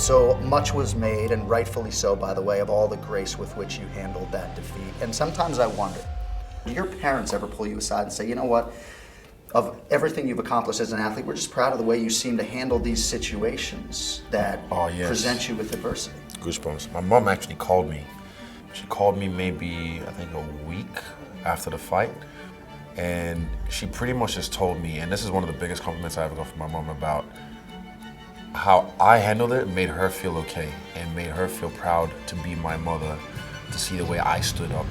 So much was made, and rightfully so, by the way, of all the grace with which you handled that defeat. And sometimes I wonder, do your parents ever pull you aside and say, you know what, of everything you've accomplished as an athlete, we're just proud of the way you seem to handle these situations that present you with adversity? Goosebumps. My mom actually called me. She called me maybe, I think, a week after the fight. And she pretty much just told me, and this is one of the biggest compliments I ever got from my mom, about how I handled it made her feel okay and made her feel proud to be my mother, to see the way I stood up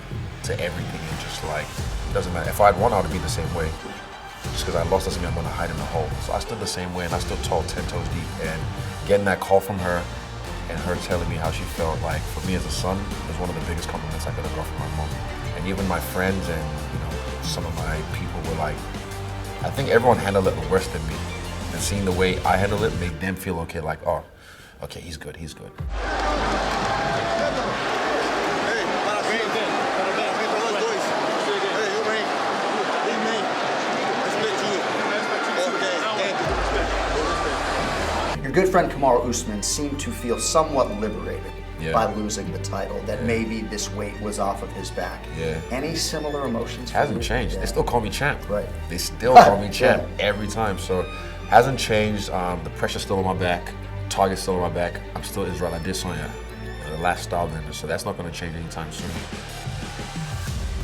to everything and just like, it doesn't matter. If I'd won, I would be the same way. Just because I lost doesn't mean I'm gonna hide in the hole. So I stood the same way and I stood tall, 10 toes deep. And getting that call from her and her telling me how she felt, like for me as a son, was one of the biggest compliments I could have got from my mom. And even my friends and some of my people were like, I think everyone handled it worse than me. And seeing the way I handled it made them feel okay, like, oh, okay, he's good, he's good. Your good friend Kamaru Usman seemed to feel somewhat liberated by losing the title, that maybe this weight was off of his back. Any similar emotions? Hasn't changed. They still call me champ. Right. They still call me champ every time. So hasn't changed. The pressure's still on my back. Target's still on my back. I'm still Israel Adesanya, the last style bender. So that's not going to change anytime soon.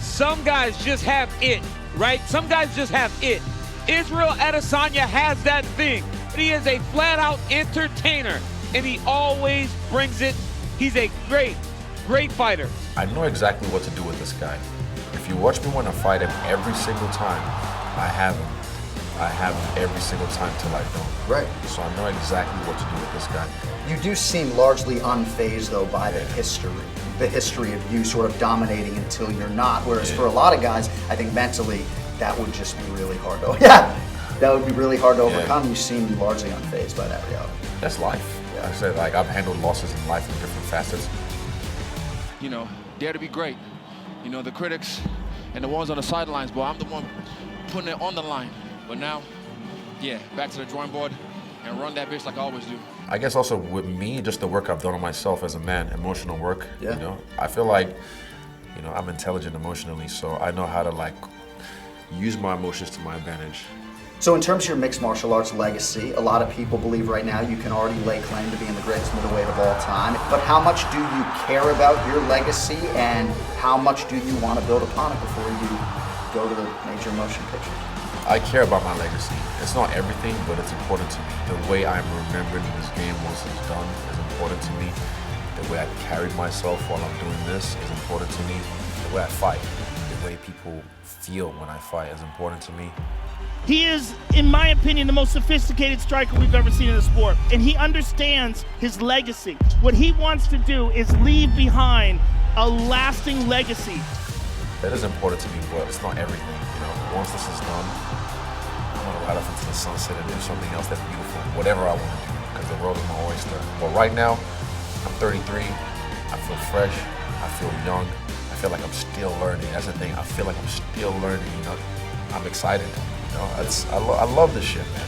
Some guys just have it, right? Some guys just have it. Israel Adesanya has that thing. He is a flat-out entertainer, and he always brings it. He's a great, great fighter. I know exactly what to do with this guy. If you watch me when I fight him every single time, I have him. I have him every single time till I don't. Right. So I know exactly what to do with this guy. You do seem largely unfazed, though, by the history of you sort of dominating until you're not. Whereas for a lot of guys, I think mentally, that would just be really hard to, that would be really hard to overcome. You seem largely unfazed by that reality. That's life. I said, like, I've handled losses in life in different facets. You know, dare to be great. You know, the critics and the ones on the sidelines, boy, I'm the one putting it on the line. But now, back to the drawing board and run that bitch like I always do. I guess also with me, just the work I've done on myself as a man, emotional work, you know, I feel like, I'm intelligent emotionally, so I know how to, like, use my emotions to my advantage. So in terms of your mixed martial arts legacy, a lot of people believe right now you can already lay claim to being the greatest middleweight of all time. But how much do you care about your legacy, and how much do you want to build upon it before you go to the major motion pictures? I care about my legacy. It's not everything, but it's important to me. The way I'm remembered in this game once it's done is important to me. The way I carried myself while I'm doing this is important to me. The way I fight, the way people feel when I fight is important to me. He is, in my opinion, the most sophisticated striker we've ever seen in the sport. And he understands his legacy. What he wants to do is leave behind a lasting legacy. That is important to me, but it's not everything. Once this is done, I want to ride off into the sunset and do something else that's beautiful, whatever I want to do, because the world is my oyster. But right now, I'm 33, I feel fresh, I feel young, I feel like I'm still learning. That's the thing, I feel like I'm still learning, I'm excited. I love this shit, man.